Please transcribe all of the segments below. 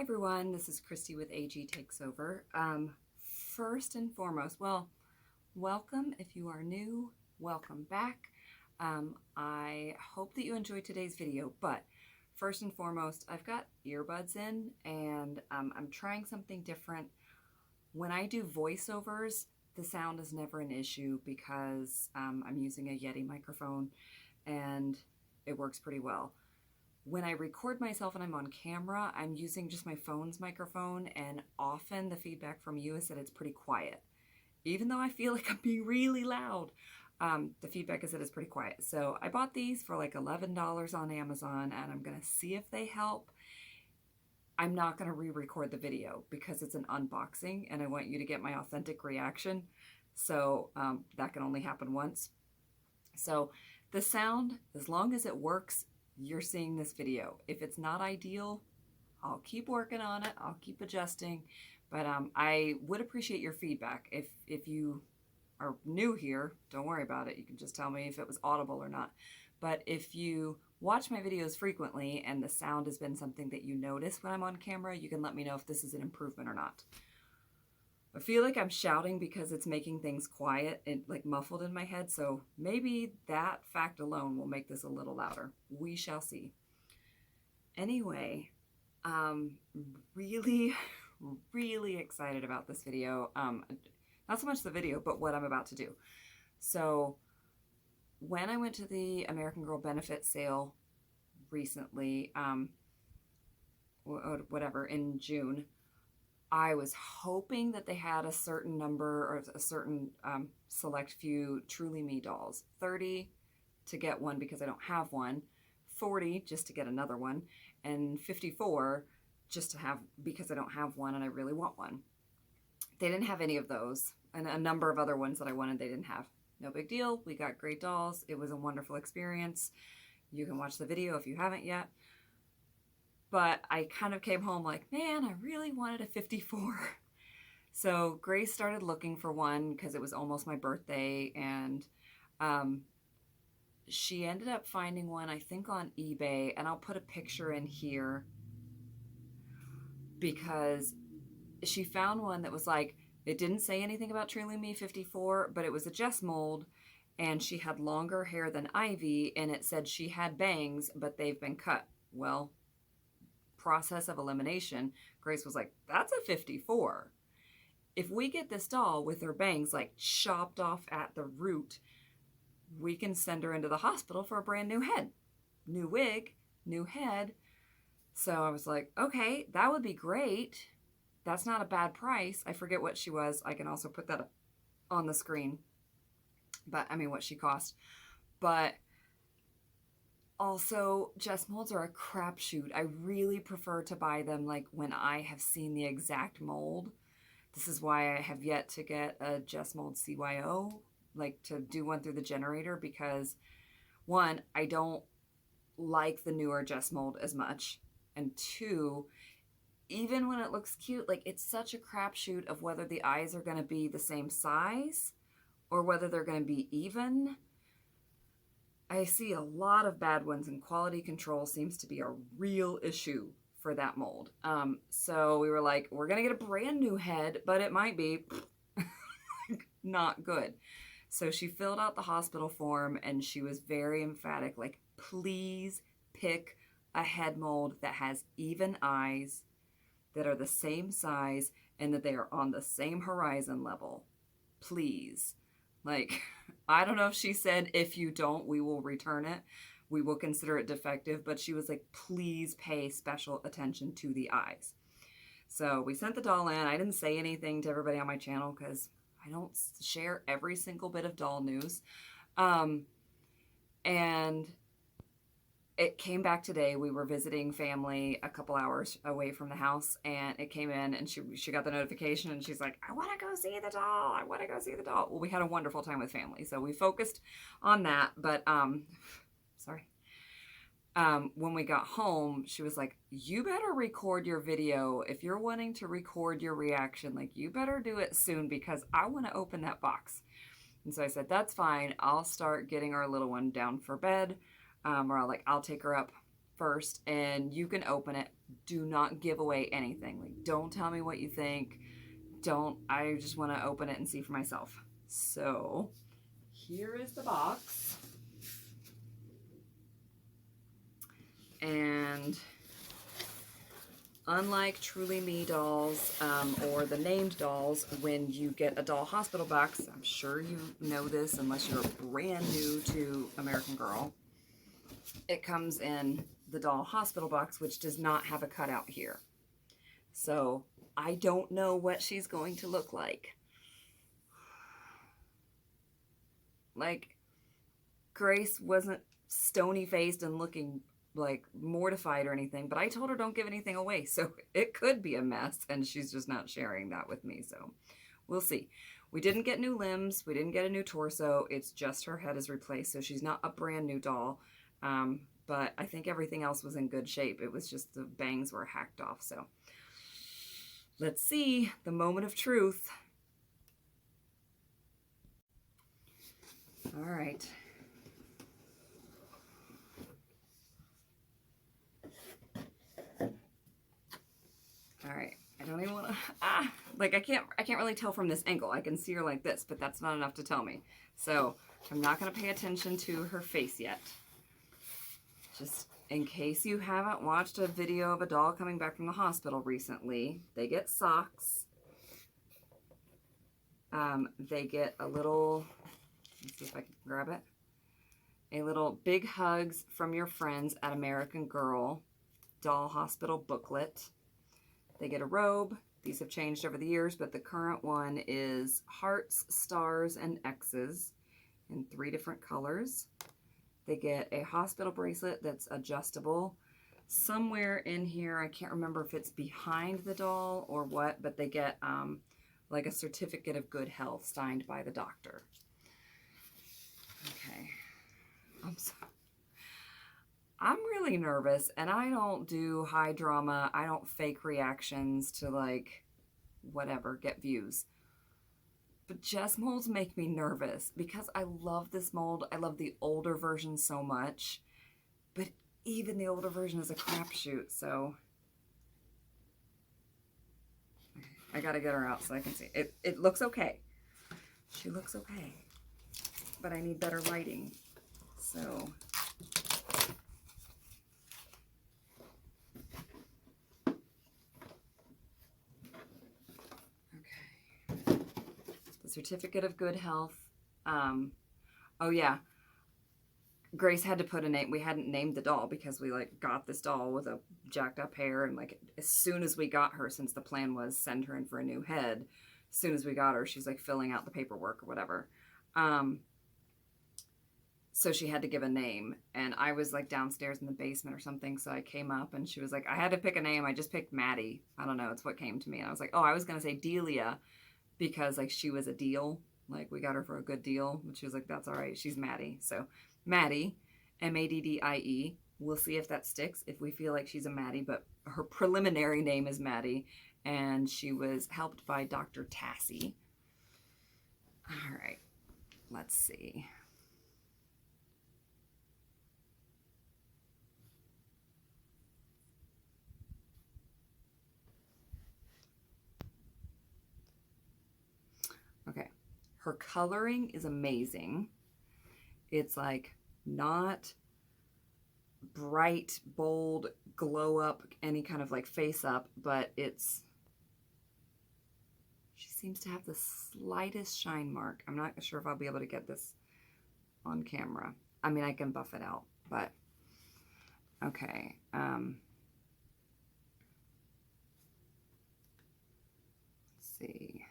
everyone, this is Kristie with AG Takes Over. First and foremost, welcome if you are new, welcome back. I hope that you enjoyed today's video, but first and foremost, I've got earbuds in and I'm trying something different. When I do voiceovers, the sound is never an issue because I'm using a Yeti microphone and it works pretty well. When I record myself and I'm on camera, I'm using just my phone's microphone, and often the feedback from you is that it's pretty quiet. Even though I feel like I'm being really loud, the feedback is that it's pretty quiet. So I bought these for like $11 on Amazon, and I'm gonna see if they help. I'm not gonna re-record the video because it's an unboxing and I want you to get my authentic reaction. So that can only happen once. So the sound, as long as it works, you're seeing this video. If it's not ideal, I'll keep working on it. I'll keep adjusting, but I would appreciate your feedback. If you are new here, don't worry about it. You can just tell me if it was audible or not. But if you watch my videos frequently and the sound has been something that you notice when I'm on camera, you can let me know if this is an improvement or not. I feel like I'm shouting because it's making things quiet and like muffled in my head. So maybe that fact alone will make this a little louder. We shall see. Anyway, really, really excited about this video. Not so much the video, but what I'm about to do. So when I went to the American Girl benefit sale recently, in June, I was hoping that they had a certain number or a certain select few Truly Me dolls. 30 to get one because I don't have one, 40 just to get another one, and 54 just to have because I don't have one and I really want one. They didn't have any of those, and a number of other ones that I wanted they didn't have. No big deal. We got great dolls. It was a wonderful experience. You can watch the video if you haven't yet. But I kind of came home like, man, I really wanted a 54. So Grace started looking for one because it was almost my birthday, and she ended up finding one, I think, on eBay, and I'll put a picture in here because she found one that was like, it didn't say anything about Truly Me 54, but it was a Jess mold, and she had longer hair than Ivy, and it said she had bangs, but they've been cut. Well, process of elimination, Grace was like, that's a 54. If we get this doll with her bangs like chopped off at the root, we can send her into the hospital for a brand new head. New wig, new head. So I was like, okay, that would be great. That's not a bad price. I forget what she was. I can also put that up on the screen. But I mean, what she cost. But also, Jess molds are a crapshoot. I really prefer to buy them like when I have seen the exact mold. This is why I have yet to get a Jess mold CYO, like to do one through the generator, because one, I don't like the newer Jess mold as much. And two, even when it looks cute, like it's such a crapshoot of whether the eyes are going to be the same size or whether they're going to be even. I see a lot of bad ones, and quality control seems to be a real issue for that mold. So we were like, we're going to get a brand new head, but it might be not good. So she filled out the hospital form and she was very emphatic, like, please pick a head mold that has even eyes, that are the same size, and that they are on the same horizon level. Please. Like, I don't know if she said, if you don't, we will return it. We will consider it defective. But she was like, please pay special attention to the eyes. So we sent the doll in. I didn't say anything to everybody on my channel because I don't share every single bit of doll news. And it came back today. We were visiting family a couple hours away from the house, and it came in, and she got the notification, and she's like, I want to go see the doll. I want to go see the doll. Well, we had a wonderful time with family, so we focused on that. But sorry. When we got home, she was like, you better record your video. If you're wanting to record your reaction, like, you better do it soon because I want to open that box. And so I said, that's fine. I'll start getting our little one down for bed. Or I'll take her up first, and you can open it. Do not give away anything. Like, don't tell me what you think. I just want to open it and see for myself. So here is the box. And unlike Truly Me dolls or the named dolls, when you get a doll hospital box, I'm sure you know this unless you're brand new to American Girl, it comes in the doll hospital box, which does not have a cutout here. So I don't know what she's going to look like. Like, Grace wasn't stony-faced and looking like mortified or anything, but I told her don't give anything away, so it could be a mess, and she's just not sharing that with me, so we'll see. We didn't get new limbs, we didn't get a new torso, it's just her head is replaced, so she's not a brand new doll, but I think everything else was in good shape. It was just the bangs were hacked off, so let's see, the moment of truth. All right. All right, I don't even want to, like I can't really tell from this angle. I can see her like this, but that's not enough to tell me. So I'm not going to pay attention to her face yet. Just in case you haven't watched a video of a doll coming back from the hospital recently, they get socks. They get a little, let's see if I can grab it, a little big hugs from your friends at American Girl doll hospital booklet. They get a robe. These have changed over the years, but the current one is hearts, stars, and X's in 3 different colors. They get a hospital bracelet that's adjustable. Somewhere in here, I can't remember if it's behind the doll or what, but they get like a certificate of good health signed by the doctor. Okay. I'm really nervous, and I don't do high drama. I don't fake reactions to, like, whatever, get views. But Jess molds make me nervous because I love this mold. I love the older version so much, but even the older version is a crapshoot, so I gotta get her out so I can see. It looks okay. She looks okay, but I need better lighting, so... Certificate of good health. Oh yeah, Grace had to put a name. We hadn't named the doll because we like got this doll with a jacked up hair, and like as soon as we got her, since the plan was send her in for a new head, as soon as we got her, she's like filling out the paperwork or whatever. So she had to give a name, and I was like downstairs in the basement or something, so I came up and she was like, I had to pick a name. I just picked Maddie. I don't know, it's what came to me. And I was like, oh, I was gonna say Delia, because like she was a deal, like we got her for a good deal, but she was like, that's all right, she's Maddie. So Maddie, M-A-D-D-I-E. We'll see if that sticks, if we feel like she's a Maddie, but her preliminary name is Maddie, and she was helped by Dr. Tassie. All right, let's see. Okay, her coloring is amazing. It's like not bright, bold, glow up, any kind of like face up, but she seems to have the slightest shine mark. I'm not sure if I'll be able to get this on camera. I mean, I can buff it out, but okay. Let's see.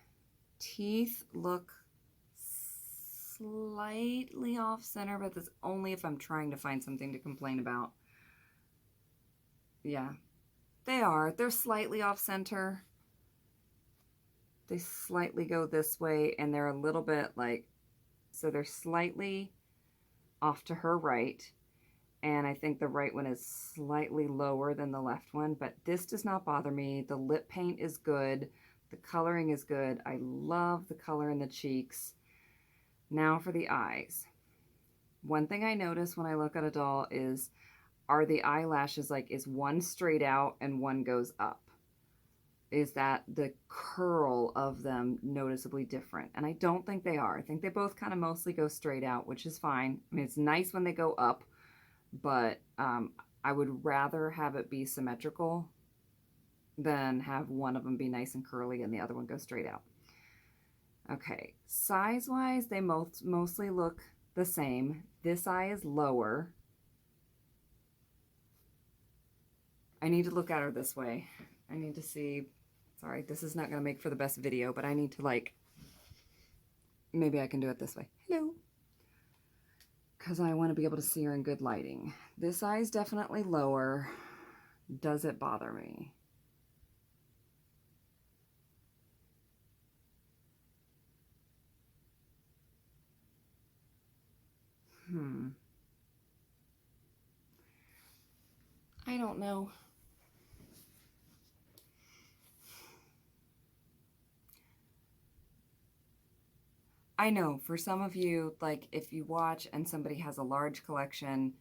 Teeth look slightly off center, but that's only if I'm trying to find something to complain about. Yeah, they are. They're slightly off center. They slightly go this way, and they're a little bit like, so they're slightly off to her right, and I think the right one is slightly lower than the left one, but this does not bother me. The lip paint is good. The coloring is good. I love the color in the cheeks. Now for the eyes. One thing I notice when I look at a doll is, are the eyelashes like, is one straight out and one goes up? Is that the curl of them noticeably different? And I don't think they are. I think they both kind of mostly go straight out, which is fine. I mean, it's nice when they go up, but I would rather have it be symmetrical than have one of them be nice and curly and the other one go straight out. Okay, size-wise, they mostly look the same. This eye is lower. I need to look at her this way. I need to see. Sorry, this is not going to make for the best video, but I need to, like, maybe I can do it this way. Hello. Because I want to be able to see her in good lighting. This eye is definitely lower. Does it bother me? I don't know. I know for some of you, like if you watch and somebody has a large collection,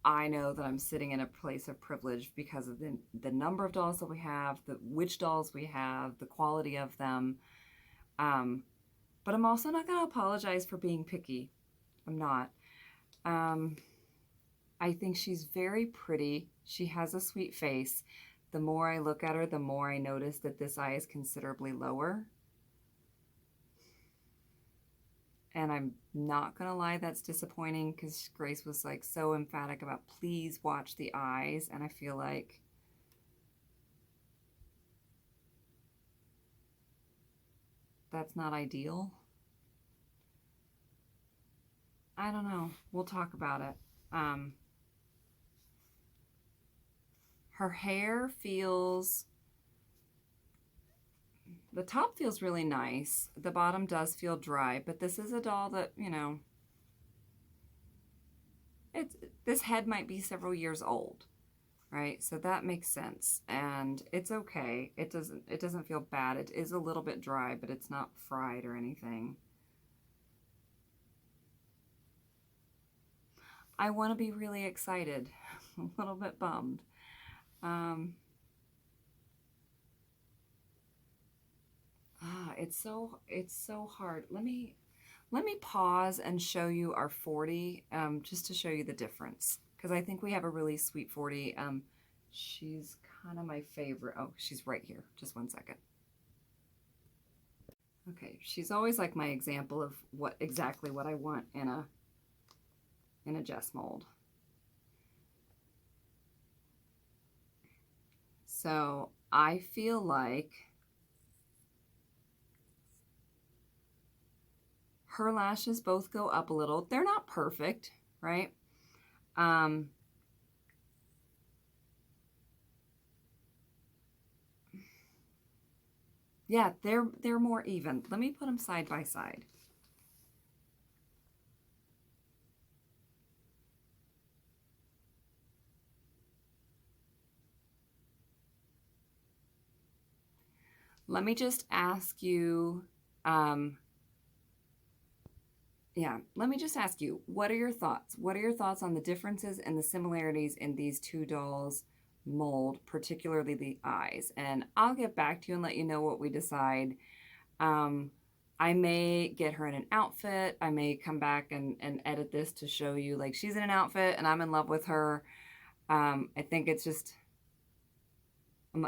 I know that I'm sitting in a place of privilege because of the number of dolls that we have, which dolls we have, the quality of them. But I'm also not going to apologize for being picky. I'm not. I think she's very pretty. She has a sweet face. The more I look at her, the more I notice that this eye is considerably lower. And I'm not going to lie, that's disappointing because Grace was like so emphatic about please watch the eyes. And I feel like that's not ideal. I don't know. We'll talk about it. Her hair feels... The top feels really nice. The bottom does feel dry, but this is a doll that, you know, this head might be several years old, right? So that makes sense, and it's okay. It doesn't feel bad. It is a little bit dry, but it's not fried or anything. I want to be really excited. I'm a little bit bummed. It's so hard. Let me pause and show you our 40, just to show you the difference, because I think we have a really sweet 40. She's kind of my favorite. Oh, she's right here. Just one second. Okay, she's always like my example of exactly what I want in a Jess mold. So I feel like her lashes both go up a little. They're not perfect, right? Yeah, they're more even. Let me put them side by side. Let me just ask you, let me just ask you, what are your thoughts? What are your thoughts on the differences and the similarities in these two dolls' mold, particularly the eyes? And I'll get back to you and let you know what we decide. I may get her in an outfit. I may come back and edit this to show you, like, she's in an outfit and I'm in love with her. I think it's just...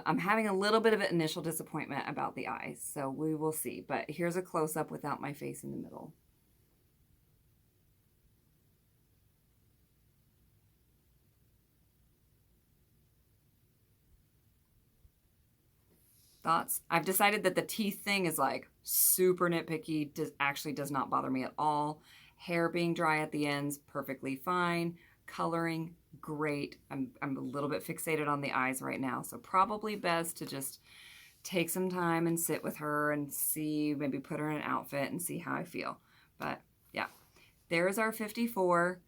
I'm having a little bit of an initial disappointment about the eyes, so we will see. But here's a close-up without my face in the middle. Thoughts? I've decided that the teeth thing is like super nitpicky. Actually does not bother me at all. Hair being dry at the ends, perfectly fine. Coloring, great. I'm a little bit fixated on the eyes right now, so probably best to just take some time and sit with her and see, maybe put her in an outfit and see how I feel. But yeah, there's our 54.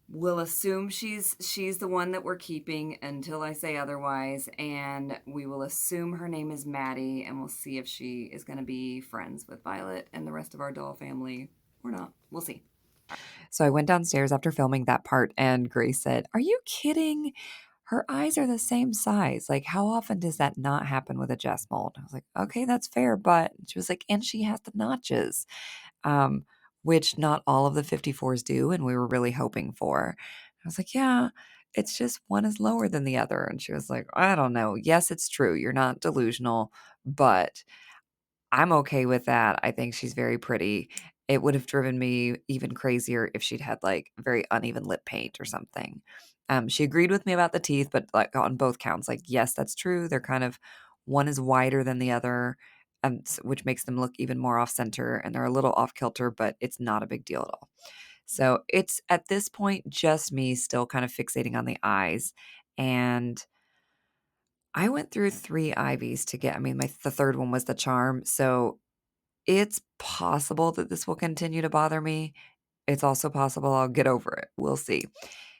We'll assume she's the one that we're keeping until I say otherwise, and we will assume her name is Maddie, and we'll see if she is going to be friends with Violet and the rest of our doll family or not. We'll see. So I went downstairs after filming that part, and Grace said, "Are you kidding? Her eyes are the same size. Like, how often does that not happen with a Jess mold?" I was like, "Okay, that's fair." But she was like, "And she has the notches." um, which not all of the 54s do, and we were really hoping for. I was like, "Yeah, it's just one is lower than the other." And she was like, "I don't know. Yes, it's true. You're not delusional, but I'm okay with that. I think she's very pretty. It would have driven me even crazier if she'd had like very uneven lip paint or something." She agreed with me about the teeth, but like on both counts, like, yes, that's true. They're kind of one is wider than the other, which makes them look even more off center, and they're a little off kilter, but it's not a big deal at all. So it's at this point just me still kind of fixating on the eyes. And I went through 3 IVs to get, I mean, the third one was the charm. So it's possible that this will continue to bother me. It's also possible I'll get over it. We'll see.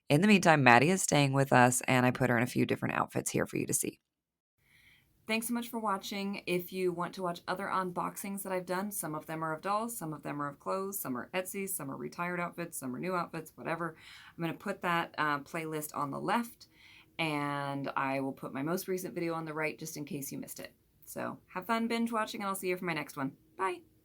In the meantime, Maddie is staying with us, and I put her in a few different outfits here for you to see. Thanks so much for watching. If you want to watch other unboxings that I've done, some of them are of dolls, some of them are of clothes, some are Etsy, some are retired outfits, some are new outfits, whatever. I'm going to put that playlist on the left, and I will put my most recent video on the right just in case you missed it. So have fun binge watching, and I'll see you for my next one. Bye.